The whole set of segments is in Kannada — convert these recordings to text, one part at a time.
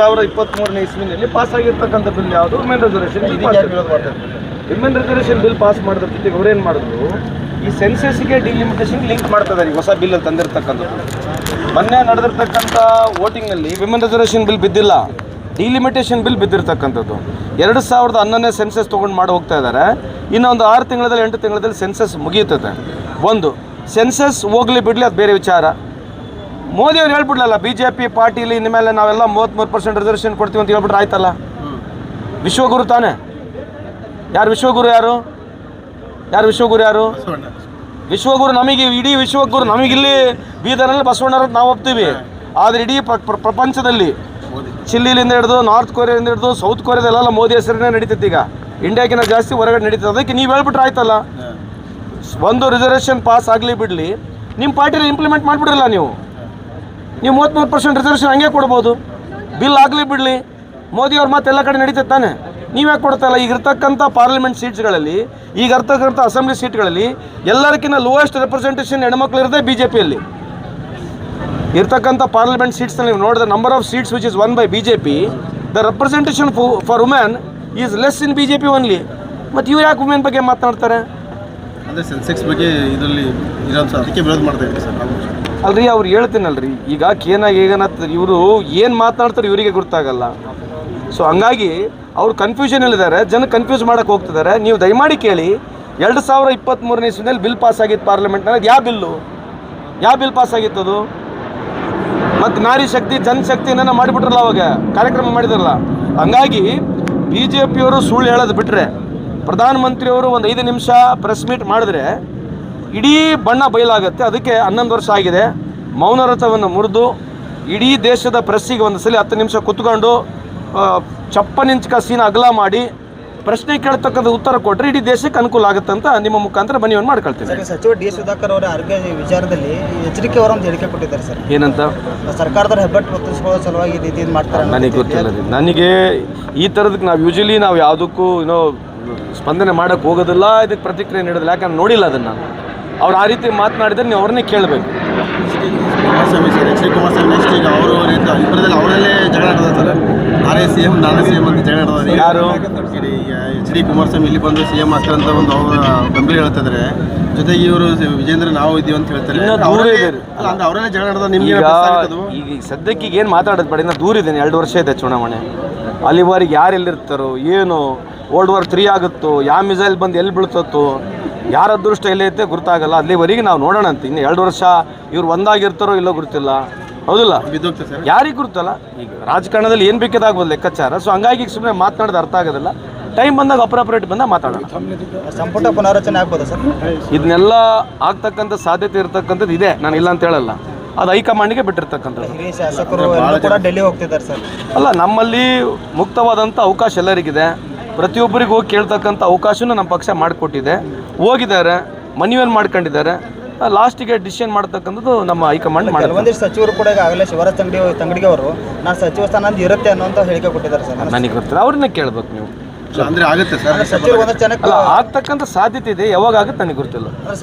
2023ನೇ ಇಸ್ವಿನಲ್ಲಿ ಪಾಸ್ ಆಗಿರ್ತಕ್ಕಂಥ ಬಿಲ್ ಯಾವುದು? ವಿಮೆನ್ ರಿಸರ್ವೇಷನ್ ಬಿಲ್ ಪಾಸ್ ಮಾಡಿದ ಜೊತೆಗೆ ಅವ್ರೇನು ಮಾಡಿದ್ರು, ಈ ಸೆನ್ಸಸ್ಗೆ ಡಿಲಿಮಿಟೇಷನ್ ಲಿಂಕ್ ಮಾಡ್ತಾ ಇದ್ದಾರೆ. ಹೊಸ ಬಿಲ್ ತಂದಿರ್ತಕ್ಕಂಥದ್ದು. ಮೊನ್ನೆ ನಡೆದಿರ್ತಕ್ಕಂಥ ವೋಟಿಂಗ್ನಲ್ಲಿ ವಿಮೆನ್ ರಿಸರ್ವೇಷನ್ ಬಿಲ್ ಬಿದ್ದಿಲ್ಲ, ಡಿಲಿಮಿಟೇಷನ್ ಬಿಲ್ ಬಿದ್ದಿರ್ತಕ್ಕಂಥದ್ದು. 2011ನೇ ಸೆನ್ಸಸ್ ತೊಗೊಂಡು ಮಾಡಿ ಹೋಗ್ತಾ ಇದ್ದಾರೆ. ಇನ್ನೊಂದು 6 ತಿಂಗಳಲ್ಲಿ 8 ತಿಂಗಳಲ್ಲಿ ಸೆನ್ಸಸ್ ಮುಗಿಯುತ್ತದೆ. ಒಂದು ಸೆನ್ಸಸ್ ಹೋಗಲಿ ಬಿಡಲಿ ಅದು ಬೇರೆ ವಿಚಾರ. ಮೋದಿಯವ್ರು ಹೇಳ್ಬಿಡ್ಲಲ್ಲ, BJP ಪಾರ್ಟಿಲಿ ಇನ್ಮೇಲೆ ನಾವೆಲ್ಲ 33% ರಿಸರ್ವೇಷನ್ ಕೊಡ್ತೀವಿ ಅಂತ ಹೇಳ್ಬಿಟ್ರೆ ಆಯ್ತಲ್ಲ. ವಿಶ್ವಗುರು ತಾನೇ? ಯಾರು ವಿಶ್ವಗುರು? ವಿಶ್ವಗುರು ನಮಗೆ, ಇಡೀ ವಿಶ್ವಗುರು ನಮಗಿಲ್ಲಿ ಬೀದರಲ್ಲಿ ಬಸವಣ್ಣರ ನಾವು ಒಪ್ತೀವಿ. ಆದರೆ ಇಡೀ ಪ್ರಪಂಚದಲ್ಲಿ ಚಿಲ್ಲಿಲಿಂದ ಹಿಡಿದು ನಾರ್ತ್ ಕೊರಿಯಾದಿಂದ ಹಿಡಿದು ಸೌತ್ ಕೊರಿಯಾದಲ್ಲೆಲ್ಲ ಮೋದಿ ಹೆಸರನ್ನೇ ನಡೀತೈತೆ. ಈಗ ಇಂಡಿಯಾಕಿಂತ ಜಾಸ್ತಿ ಹೊರಗಡೆ ನಡೀತದೆ. ಅದಕ್ಕೆ ನೀವು ಹೇಳ್ಬಿಟ್ರೆ ಆಯ್ತಲ್ಲ. ಒಂದು ರಿಸರ್ವೇಷನ್ ಪಾಸ್ ಆಗಲಿ ಬಿಡಲಿ, ನಿಮ್ಮ ಪಾರ್ಟಿಲಿ ಇಂಪ್ಲಿಮೆಂಟ್ ಮಾಡಿಬಿಡ್ರಲ್ಲ. ನೀವು 33% ರಿಸರ್ವೇಷನ್ ಹಂಗೆ ಕೊಡ್ಬೋದು. ಬಿಲ್ ಆಗಲಿ ಬಿಡಲಿ, ಮೋದಿಯವ್ರ ಮಾತು ಎಲ್ಲ ಕಡೆ ನಡೀತೈತೆ ತಾನೆ. ನೀವು ಯಾಕೆ ಕೊಡ್ತಾಯಿಲ್ಲ? ಈಗ ಇರ್ತಕ್ಕಂಥ ಪಾರ್ಲಿಮೆಂಟ್ ಸೀಟ್ಸ್ಗಳಲ್ಲಿ, ಈಗ ಇರ್ತಕ್ಕಂಥ ಅಸೆಂಬ್ಲಿ ಸೀಟ್ಗಳಲ್ಲಿ ಎಲ್ಲರಿಗಿಂತ ಲೋಯೆಸ್ಟ್ ರೆಪ್ರೆಸೆಂಟೇಷನ್ ಹೆಣ್ಮಕ್ಳು ಇರುತ್ತೆ BJPಯಲ್ಲಿ. ಇರ್ತಕ್ಕಂಥ ಪಾರ್ಲಿಮೆಂಟ್ ಸೀಟ್ಸ್ನಲ್ಲಿ ನೀವು ನೋಡಿದ್ರೆ number of seats which is one by BJP, the representation for women is less in BJP only. ಮತ್ತು ಇವ್ರು ಯಾಕೆ ವುಮೆನ್ ಬಗ್ಗೆ ಮಾತನಾಡ್ತಾರೆ? ಅದೇ ಸೆನ್ಸೆಕ್ಸ್ ಬಗ್ಗೆ ಇದರಲ್ಲಿ ಅದಕ್ಕೆ ವಿರೋಧ ಮಾಡ್ತಾ ಇದ್ದೀವಿ ಸರ್ ನಾವು. ಅಲ್ರಿ, ಅವ್ರು ಹೇಳ್ತೀನಲ್ರಿ, ಈಗ ಇವರು ಏನು ಮಾತನಾಡ್ತಾರೆ ಇವರಿಗೆ ಗೊತ್ತಾಗಲ್ಲ. ಸೊ ಹಂಗಾಗಿ ಅವ್ರು ಕನ್ಫ್ಯೂಷನಲ್ಲಿದ್ದಾರೆ, ಜನ ಕನ್ಫ್ಯೂಸ್ ಮಾಡೋಕ್ಕೆ ಹೋಗ್ತಿದ್ದಾರೆ. ನೀವು ದಯಮಾಡಿ ಕೇಳಿ, 2023ನೇ ಇಸ್ವಿನಲ್ಲಿ ಬಿಲ್ ಪಾಸ್ ಆಗಿತ್ತು ಪಾರ್ಲಿಮೆಂಟ್ನಲ್ಲಿ. ಯಾವ ಬಿಲ್ ಪಾಸ್ ಆಗಿತ್ತದು? ಮತ್ತು ನಾರಿ ಶಕ್ತಿ ಜನಶಕ್ತಿನ ಮಾಡಿಬಿಟ್ರಲ್ಲ, ಅವಾಗ ಕಾರ್ಯಕ್ರಮ ಮಾಡಿದ್ರಲ್ಲ. ಹಂಗಾಗಿ BJPಯವರು ಸುಳ್ಳು ಹೇಳೋದು ಬಿಟ್ಟರೆ, ಪ್ರಧಾನಮಂತ್ರಿಯವರು ಒಂದು 5 ನಿಮಿಷ ಪ್ರೆಸ್ ಮೀಟ್ ಮಾಡಿದ್ರೆ ಇಡೀ ಬಣ್ಣ ಬಯಲಾಗುತ್ತೆ. ಅದಕ್ಕೆ 11 ವರ್ಷ ಆಗಿದೆ. ಮೌನವ್ರತವನ್ನು ಮುರಿದು ಇಡೀ ದೇಶದ ಪ್ರೆಸ್ಸಿಗೆ ಒಂದು ಸಲ 10 ನಿಮಿಷ ಕುತ್ಕೊಂಡು ಚಪ್ಪನಿಂಚ ಸೀನ ಅಗಲ ಮಾಡಿ ಪ್ರಶ್ನೆ ಕೇಳ್ತಕ್ಕಂಥ ಉತ್ತರ ಕೊಟ್ಟರೆ ಇಡೀ ದೇಶಕ್ಕೆ ಅನುಕೂಲ ಆಗುತ್ತೆ ಅಂತ ನಿಮ್ಮ ಮುಖಾಂತರ ಮನವಿಯನ್ನು ಮಾಡ್ಕೊಳ್ತೀನಿ. ಸಚಿವ D. ಸುಧಾಕರ್ ಅವರ ಆರೋಗ್ಯ ವಿಚಾರದಲ್ಲಿ ಎಚ್ಚರಿಕೆ ಅವರೊಂದು ಹೇಳಿಕೆ ಕೊಟ್ಟಿದ್ದಾರೆ ಸರ್. ಏನಂತ? ಸರ್ಕಾರದ ಹೆಬ್ಬಟ್ಟು ಹೊತ್ತಿಸ್ಕೊಳ್ಳೋ ಸಲುವಾಗಿ ಇದು ಮಾಡ್ತಾರೆ. ನನಗೆ ಗೊತ್ತಿಲ್ಲ. ನನಗೆ ಈ ಥರದಕ್ಕೆ ನಾವು ಯಾವುದಕ್ಕೂ ಸ್ಪಂದನೆ ಮಾಡೋಕ್ಕೆ ಹೋಗೋದಿಲ್ಲ, ಇದಕ್ಕೆ ಪ್ರತಿಕ್ರಿಯೆ ನೀಡೋದಿಲ್ಲ. ಯಾಕಂದ್ರೆ ನೋಡಿಲ್ಲ ಅದನ್ನು ನಾನು. ಅವ್ರು ಆ ರೀತಿ ಮಾತನಾಡಿದರೆ ನೀವು ಅವ್ರನ್ನೇ ಕೇಳಬೇಕು. ಕುಮಾರಸ್ವಾಮಿ ಸರ್, ಕುಮಾರಸ್ವಾಮಿ ನೆಕ್ಸ್ಟ್ ಈಗ ಅವರು ಇಬ್ಬರದಲ್ಲಿ ಅವರಲ್ಲೇ ಜಗಳ ನಡೆದ ಸರ್. ನಾನೇ CM ಅಂತ ಜಗಳ ನಡೆದ. ಯಾರು? HD ಕುಮಾರಸ್ವಾಮಿ ಇಲ್ಲಿ ಬಂದು CM ಆಗ್ತಾರೆ ಅಂತ ಒಂದು ಅವರು ಗಂಭೀರ ಹೇಳ್ತಾ ಇದ್ದಾರೆ. ಜೊತೆಗೆ ಇವರು ವಿಜೇಂದ್ರ ನಾವು ಇದ್ದೀವಿ ಅಂತ ಹೇಳ್ತಾರೆ. ಅವರಲ್ಲೇ ಜಗಳ ನಡೆದ. ನಿಮ್ಗೆ ಈಗ ಸದ್ಯಕ್ಕೆ ಏನು ಮಾತಾಡೋದು ಬೇಡ, ಇನ್ನು ದೂರ ಇದ್ದೇನೆ. 2 ವರ್ಷ ಇದೆ ಚುನಾವಣೆ. ಅಲ್ಲಿವರೆಗೆ ಯಾರು ಎಲ್ಲಿರ್ತಾರೋ ಏನು, World War III ಆಗುತ್ತೋ, ಯಾವ ಮಿಸೈಲ್ ಬಂದು ಎಲ್ಲಿ ಬೀಳ್ತತ್ತೋ, ಯಾರ ಅದೃಷ್ಟ ಎಲ್ಲೈತೆ ಗೊತ್ತಾಗಲ್ಲ. ಅಲ್ಲಿವರೆಗೆ ನಾವು ನೋಡೋಣ ಅಂತ. ಇನ್ನು 2 ವರ್ಷ ಇವ್ರು ಒಂದಾಗಿರ್ತಾರೋ ಇಲ್ಲೋ ಗೊತ್ತಿಲ್ಲ. ಹೌದಿಲ್ಲ? ಯಾರಿಗೆ ಗುರುತಲ್ಲ. ಈಗ ರಾಜಕಾರಣದಲ್ಲಿ ಏನು ಬೇಕಾದಾಗ್ಬೋದು ಲೆಕ್ಕಾಚಾರ. ಸೊ ಹಂಗಾಗಿ ಸುಮ್ಮನೆ ಮಾತನಾಡೋದು ಅರ್ಥ ಆಗೋದಿಲ್ಲ. ಟೈಮ್ ಬಂದಾಗ ಅಪ್ರಾಪ್ರೇಟ್ ಬಂದಾಗ ಮಾತಾಡೋಣ. ಸಂಪುಟ ಪುನರಚನೆ ಆಗ್ಬೋದಾ ಸರ್? ಇದನ್ನೆಲ್ಲ ಆಗ್ತಕ್ಕಂಥ ಸಾಧ್ಯತೆ ಇರತಕ್ಕಂಥದ್ದು ಇದೆ, ನಾನು ಇಲ್ಲ ಅಂತ ಹೇಳಲ್ಲ. ಅದು ಹೈಕಮಾಂಡ್ಗೆ ಬಿಟ್ಟಿರ್ತಕ್ಕಂಥದ್ದು. ಶಾಸಕರು ಕೂಡ ಡೆಲ್ಲಿ ಹೋಗ್ತಿದ್ದಾರೆ ಸರ್. ಅಲ್ಲ, ನಮ್ಮಲ್ಲಿ ಮುಕ್ತವಾದಂಥ ಅವಕಾಶ ಎಲ್ಲರಿಗಿದೆ. ಪ್ರತಿಯೊಬ್ಬರಿಗೂ ಹೋಗಿ ಕೇಳ್ತಕ್ಕಂಥ ಅವಕಾಶನೂ ನಮ್ಮ ಪಕ್ಷ ಮಾಡಿಕೊಟ್ಟಿದೆ. ಹೋಗಿದ್ದಾರೆ, ಮನವಿಯನ್ನು ಮಾಡ್ಕೊಂಡಿದ್ದಾರೆ. ಲಾಸ್ಟಿಗೆ ಡಿಸಿಷನ್ ಮಾಡ್ತಕ್ಕಂಥದ್ದು ನಮ್ಮ ಹೈಕಮಾಂಡ್ ಮಾಡಿದೆ. ಒಂದಿಷ್ಟು ಸಚಿವರು ಕೂಡ ಈಗಾಗಲೇ ಶಿವರಾಜ್ ತಂಗಡಿಗೆ ಅವರು ನಾನು ಸಚಿವ ಸ್ಥಾನ ಇರುತ್ತೆ ಅನ್ನೋಂಥ ಹೇಳಿಕೆ ಕೊಟ್ಟಿದ್ದಾರೆ ಸರ್. ನನಗೆ ಗೊತ್ತಿಲ್ಲ, ಅವ್ರನ್ನೇ ಕೇಳ್ಬೇಕು ನೀವು. ಅಂದರೆ ಆಗುತ್ತೆ ಸರ್, ಸಚಿವರು ಒಂದಷ್ಟು ಜನಕ್ಕೆ ಆಗ್ತಕ್ಕಂಥ ಸಾಧ್ಯತೆ ಇದೆ. ಯಾವಾಗ ಆಗುತ್ತೆ ನನಗೆ ಗೊತ್ತಿಲ್ಲ.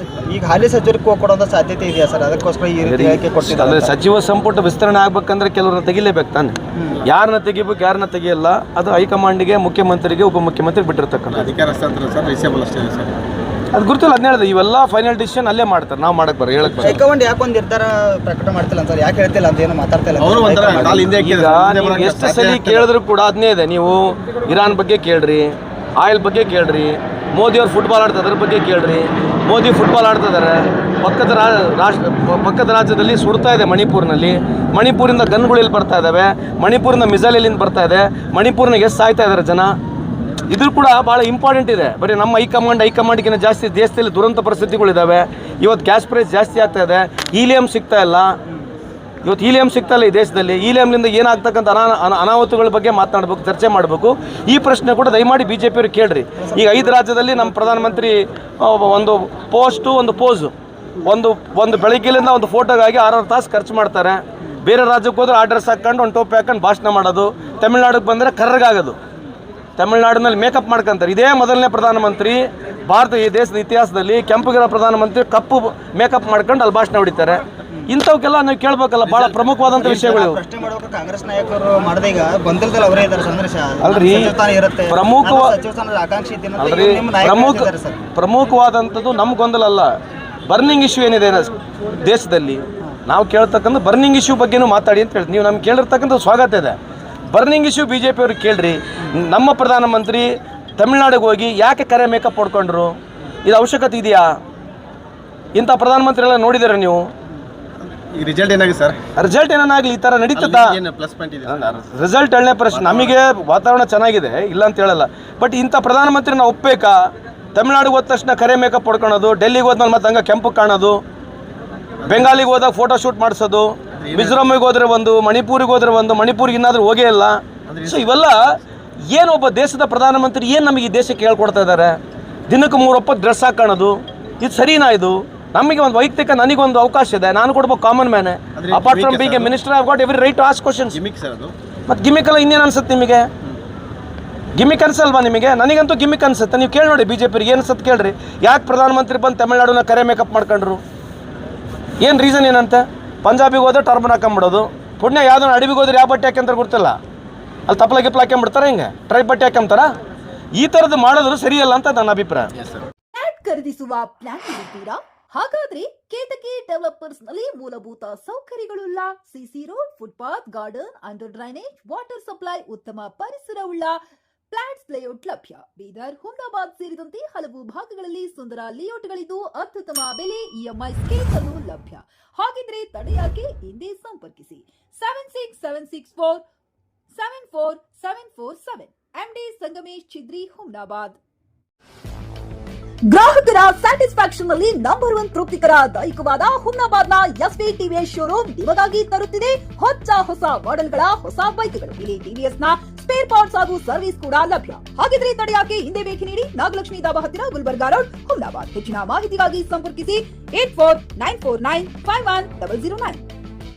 ಈಗ ಹಾಲಿ ಸಚಿವರಿಗೆ ಕೊಡೋಂಥ ಸಾಧ್ಯತೆ ಇದೆಯಾ ಸರ್? ಅದಕ್ಕೋಸ್ಕರ ಈ ರೀತಿ ಹೇಳಿಕೆ ಕೊಟ್ಟಿದ್ದಾರೆ. ಅಂದರೆ ಸಚಿವ ಸಂಪುಟ ವಿಸ್ತರಣೆ ಆಗ್ಬೇಕಂದ್ರೆ ಕೆಲವ್ರನ್ನ ತೆಗಿಲೇಬೇಕು ತಾನೆ. ಯಾರನ್ನ ತೆಗಿಬೇಕು, ಯಾರನ್ನ ತೆಗಿಯಲ್ಲ, ಅದು ಹೈಕಮಾಂಡಿಗೆ, ಮುಖ್ಯಮಂತ್ರಿಗೆ, ಉಪಮುಖ್ಯಮಂತ್ರಿಗೆ ಬಿಟ್ಟಿರ್ತಕ್ಕಂಥ ಅಧಿಕಾರ ಹಸ್ತಾಂತರ ಸರ್. ರಿಸೇಬಲ್ ಅಷ್ಟೇ ಸರ್. ಅದು ಗೊತ್ತಿಲ್ಲ. ಅದನ್ನ ಹೇಳಿದೆ, ಇವೆಲ್ಲ ಫೈನಲ್ ಡಿಸಿಷನ್ ಅಲ್ಲೇ ಮಾಡ್ತಾರೆ. ನಾವು ಮಾಡಕ್ಕೆ ಬರೋ ಹೇಳಕ್ಕೆ ಹೈಕಮಾಂಡ್ ಯಾಕೆ ಒಂದು ನಿರ್ಧಾರ ಪ್ರಕಟ ಮಾಡ್ತಿಲ್ಲ ಅಂತ, ಯಾಕೆ ಹೇಳ್ತಿಲ್ಲ ಅಂತ ಏನು ಮಾತಾಡ್ತಿಲ್ಲ. ಈಗ ಎಷ್ಟು ಸಲ ಕೇಳಿದ್ರು ಕೂಡ ಅದನ್ನೇ ಇದೆ. ನೀವು ಇರಾನ್ ಬಗ್ಗೆ ಕೇಳ್ರಿ, ಆಯಿಲ್ ಬಗ್ಗೆ ಕೇಳ್ರಿ, ಮೋದಿಯವ್ರು ಫುಟ್ಬಾಲ್ ಆಡ್ತಾರೆ ಅದ್ರ ಬಗ್ಗೆ ಕೇಳ್ರಿ. ಮೋದಿ ಫುಟ್ಬಾಲ್ ಆಡ್ತಿದ್ದಾರೆ. ಪಕ್ಕದ ರಾಜ್ಯದಲ್ಲಿ ಸುಡ್ತಾ ಇದೆ ಮಣಿಪುರಿಂದ ಗನ್ಗಳು ಎಲ್ಲಿ ಬರ್ತಾ ಇದ್ದಾವೆ, ಮಣಿಪುರಿಂದ ಮಿಸೈಲ್ ಎಲ್ಲಿಂದ ಬರ್ತಾ ಇದೆ, ಮಣಿಪುರ್ನಾಗ ಎಷ್ಟು ಸಾಯ್ತಾ ಇದ್ದಾರೆ ಜನ. ಇದು ಕೂಡ ಭಾಳ ಇಂಪಾರ್ಟೆಂಟ್ ಇದೆ. ಬರೀ ನಮ್ಮ ಹೈಕಮಾಂಡ್ಗಿಂತ ಜಾಸ್ತಿ ದೇಶದಲ್ಲಿ ದುರಂತ ಪರಿಸ್ಥಿತಿಗಳಿದ್ದಾವೆ. ಇವತ್ತು ಗ್ಯಾಸ್ ಪ್ರೈಸ್ ಜಾಸ್ತಿ ಆಗ್ತಾ ಇದೆ. ಹೀಲಿಯಂ ಸಿಗ್ತಾ ಇಲ್ಲ ಈ ದೇಶದಲ್ಲಿ. ಹೀಲಿಯಂನಿಂದ ಏನಾಗ್ತಕ್ಕಂಥ ಅನಾಹುತಗಳ ಬಗ್ಗೆ ಮಾತನಾಡಬೇಕು, ಚರ್ಚೆ ಮಾಡಬೇಕು. ಈ ಪ್ರಶ್ನೆ ಕೂಡ ದಯಮಾಡಿ BJPಯವರು ಕೇಳ್ರಿ. ಈಗ 5 ರಾಜ್ಯದಲ್ಲಿ ನಮ್ಮ ಪ್ರಧಾನಮಂತ್ರಿ ಒಂದು ಪೋಸ್ಟು, ಒಂದು ಪೋಸು, ಒಂದು ಬೆಳಗ್ಗೆಲಿಂದ ಒಂದು ಫೋಟೋಗಾಗಿ 6 ತಾಸು ಖರ್ಚು ಮಾಡ್ತಾರೆ. ಬೇರೆ ರಾಜ್ಯಕ್ಕೆ ಹೋದ್ರೆ ಆರ್ಡರ್ಸ್ ಹಾಕ್ಕೊಂಡು ಒಂದು ಟೋಪಿ ಹಾಕೊಂಡು ಭಾಷಣ ಮಾಡೋದು. ತಮಿಳ್ನಾಡಿಗೆ ಬಂದರೆ ಕರ್ರಗಾಗೋದು. ತಮಿಳ್ನಾಡಿನಲ್ಲಿ ಮೇಕಪ್ ಮಾಡ್ಕೊಂತಾರೆ. ಇದೇ ಮೊದಲನೇ ಪ್ರಧಾನಮಂತ್ರಿ ಈ ದೇಶದ ಇತಿಹಾಸದಲ್ಲಿ. ಕೆಂಪುಗಿರೋ ಪ್ರಧಾನಮಂತ್ರಿ ಕಪ್ಪು ಮೇಕಪ್ ಮಾಡ್ಕೊಂಡು ಅಲ್ಲಿ ಭಾಷಣ ಹೊಡಿತಾರೆ. ಇಂಥವಕ್ಕೆಲ್ಲ ನಾವು ಕೇಳ್ಬೇಕಲ್ಲ, ಬಹಳ ಪ್ರಮುಖವಾದಂಥ ವಿಷಯಗಳು ಇವು. ಪ್ರಶ್ನೆ ಮಾಡುವಾಗ ಕಾಂಗ್ರೆಸ್ ನಾಯಕರು ಮಾಡಿದೀಗ ಗೊಂದಲದಲ್ಲಿ ಅವರೇ ಇದ್ದಾರೆ ಸಂದೇಶ ಅಲ್ರಿ, ಇರುತ್ತೆ ಸಚಿವ ಸ್ಥಾನದ ಆಕಾಂಕ್ಷಿ ಇದ್ದೀನಿ ಅಂತ ಅಲ್ರಿ, ನಿಮ್ಮ ನಾಯಕರು ಹೇಳಿದ್ದಾರೆ ಸರ್. ಪ್ರಮುಖವಾದಂಥದ್ದು ನಮ್ಮ ಗೊಂದಲ ಅಲ್ಲ, ಬರ್ನಿಂಗ್ ಇಶ್ಯೂ ಏನಿದೆ ದೇಶದಲ್ಲಿ ನಾವು ಕೇಳ್ತಕ್ಕಂಥ ಬರ್ನಿಂಗ್ ಇಶ್ಯೂ ಬಗ್ಗೆನೂ ಮಾತಾಡಿ ಅಂತ ಹೇಳ್ತೀವಿ. ನೀವು ನಮ್ಗೆ ಕೇಳಿರ್ತಕ್ಕಂಥ ಸ್ವಾಗತ ಇದೆ. ಬರ್ನಿಂಗ್ ಇಶ್ಯೂ ಬಿ ಜೆ ಪಿಯವ್ರಿಗೆ ಕೇಳ್ರಿ. ನಮ್ಮ ಪ್ರಧಾನಮಂತ್ರಿ ತಮಿಳ್ನಾಡಿಗೆ ಹೋಗಿ ಯಾಕೆ ಕರೆ ಮೇಕಪ್ ಹೊಡ್ಕೊಂಡ್ರು? ಇದು ಅವಶ್ಯಕತೆ ಇದೆಯಾ? ಇಂಥ ಪ್ರಧಾನಮಂತ್ರಿ ಎಲ್ಲ ನೋಡಿದ್ದೀರ ನೀವು? ಈ ರಿಸಲ್ಟ್ ಏನಾಗಿದೆ ಸರ್? ರಿಸಲ್ಟ್ ಏನಾಗಲಿ, ಈ ಥರ ನಡೀತದಾ? ಏನು ಪ್ಲಸ್ ಪಾಯಿಂಟ್ ಇದೆ? ರಿಸಲ್ಟ್ ಒಳ್ಳೆ ಪ್ರಶ್ನೆ. ನಮಗೆ ವಾತಾವರಣ ಚೆನ್ನಾಗಿದೆ, ಇಲ್ಲ ಅಂತ ಹೇಳಲ್ಲ. ಬಟ್ ಇಂಥ ಪ್ರಧಾನಮಂತ್ರಿ ನಾವು ಒಪ್ಪಬೇಕಾ? ತಮಿಳ್ನಾಡಿಗೆ ಹೋದ ತಕ್ಷಣ ಕರೆ ಮೇಕಪ್ ಹೊಡ್ಕೊಳೋದು, ಡೆಲ್ಲಿಗೆ ಹೋದ್ಮೇಲೆ ಮತ್ತೆ ಹಂಗೆ ಕೆಂಪು ಕಾಣೋದು, ಬೆಂಗಾಲಿಗೆ ಹೋದಾಗ ಫೋಟೋ ಶೂಟ್ ಮಾಡಿಸೋದು, ಮಿಜೋರಾಮಿಗೆ ಹೋದ್ರೆ ಒಂದು, ಮಣಿಪೂರಿಗೆ ಹೋದ್ರೆ ಒಂದು, ಮಣಿಪೂರಿಗೆ ಇನ್ನಾದರೂ ಹೋಗೇ ಇಲ್ಲ. ಸೊ ಇವೆಲ್ಲ ಏನು ಒಬ್ಬ ದೇಶದ ಪ್ರಧಾನಮಂತ್ರಿ ಏನು ನಮಗೆ ಈ ದೇಶಕ್ಕೆ ಹೇಳ್ಕೊಡ್ತಾ ಇದ್ದಾರೆ? ದಿನಕ್ಕೆ 3 ಒಪ್ಪತ್ತು ಡ್ರೆಸ್ ಹಾಕೋಣದು, ಇದು ಸರಿನಾ? ಇದು ನಮಗೆ ಒಂದು ವೈಯಕ್ತಿಕ, ನನಗೊಂದು ಅವಕಾಶ ಇದೆ, ನಾನು ಕೊಡ್ಬೇಕು ಕಾಮನ್ ಮ್ಯಾನೆ. Apart from being a minister, I got every right to ask questions. ಮತ್ತು ಗಿಮಿಕ್ ಎಲ್ಲ ಇನ್ನೇನು ಅನ್ಸುತ್ತೆ ನಿಮಗೆ? ಗಿಮಿಕ್ ಅನ್ಸಲ್ವಾ ನಿಮಗೆ? ನನಗಂತೂ ಗಿಮಿಕ್ ಅನ್ಸುತ್ತೆ. ನೀವು ಕೇಳಿ ನೋಡಿ, ಬಿ ಜೆ ಪಿಗೆ ಏನು ಅನ್ಸುತ್ತೆ ಕೇಳ್ರಿ. ಯಾಕೆ ಪ್ರಧಾನಮಂತ್ರಿ ಬಂದು ತಮಿಳ್ನಾಡುನ ಕರೆ ಮೇಕಪ್ ಮಾಡ್ಕೊಂಡ್ರು? ಏನು ರೀಸನ್ ಏನಂತೆ? ಪಂಜಾಬಿಗೆ ಹೋದ್ರೆ ಟರ್ಬನ್ ಹಾಕೊಂಬಿಡೋದು, ಪುಣ್ಯ ಯಾವುದೋ ಅಡವಿಗೆ ಹೋದ್ರೆ ಯಾವ ಬಟ್ಟೆ ಹಾಕ್ಯಂತಾರೆ ಗೊತ್ತಿಲ್ಲ, ಅಲ್ಲಿ ತಪ್ಪಲ ಗಿಪ್ಲ ಹಾಕ್ಕೊಂಬಿಡ್ತಾರೆ, ಹಿಂಗೆ ಟ್ರೈಬ್ ಬಟ್ಟೆ ಹಾಕ್ಕೊಂತಾರ. ಈ ಥರದ್ದು ಮಾಡಿದ್ರು ಸರಿಯಲ್ಲ ಅಂತ ನನ್ನ ಅಭಿಪ್ರಾಯ. ಫ್ಲಾಟ್ ಖರೀದಿಸುವ ಪ್ಲಾನ್ ಇದ್ದೀರಾ? ಹಾಗಾದ್ರೆ ಕೇತಕಿ ಡೆವಲಪರ್ಸ್ ನಲ್ಲಿ ಮೂಲಭೂತ ಸೌಕರ್ಯಗಳುಳ್ಳ CC road, footpath, garden, under drainage, water supply, ಉತ್ತಮ ಪರಿಸರವುಳ್ಳ ಫ್ಲಾಟ್ಸ್ ಲೇಔಟ್ ಲಭ್ಯ. ಬೀದರ್, ಹುಮ್ನಾಬಾದ್ ಸೇರಿದಂತೆ ಹಲವು ಭಾಗಗಳಲ್ಲಿ ಸುಂದರ ಲೇಔಟ್ಗಳಿದ್ದು ಅತ್ಯುತ್ತಮ ಬೆಲೆ, ಇಎಂಐ ಸ್ಕೀಮ್ಸ್ ಅನ್ನು ಲಭ್ಯ. ಹಾಗಿದ್ರೆ ತಡೆಯಾಕೆ? ಹಿಂದೆ ಸಂಪರ್ಕಿಸಿ 7676474747 ಎಂಡಿ ಸಂಗಮೇಶ್ ಚಿದ್ರಿ, ಹುಮ್ನಾಬಾದ್. ಗ್ರಾಹಕರ ಸ್ಯಾಟಿಸ್ಫ್ಯಾಕ್ಷನ್ ನಲ್ಲಿ ನಂಬರ್ 1 ತೃಪ್ತಿಕರ ದೈಹಿಕವಾದ ಹುಮ್ನಾಬಾದ್ನ ಎಸ್ವಿ ಟಿವಿಎಸ್ ಶೋರೂಮ್ ನಿಮಗಾಗಿ ತರುತ್ತಿದೆ ಹೊಸ ಮಾಡೆಲ್ಗಳ ಹೊಸ ಬೈಕ್ಗಳು. ಇಲ್ಲಿ ಟಿವಿಎಸ್ ನ ಸ್ಪೇರ್ ಪಾರ್ಟ್ಸ್ ಹಾಗೂ ಸರ್ವಿಸ್ ಕೂಡ ಲಭ್ಯ. ಹಾಗಿದ್ರೆ ತಡೆಯಾಕೆ? ಹಿಂದೆ ಭೇಟಿ ನೀಡಿ. ನಾಗಲಕ್ಷ್ಮಿ ದಾಬಾ ಹತ್ತಿರ, ಗುಲ್ಬರ್ಗಾ ರೋಡ್, ಹುಮ್ನಾಬಾದ್. ಹೆಚ್ಚಿನ ಮಾಹಿತಿಗಾಗಿ ಸಂಪರ್ಕಿಸಿ 8494951009.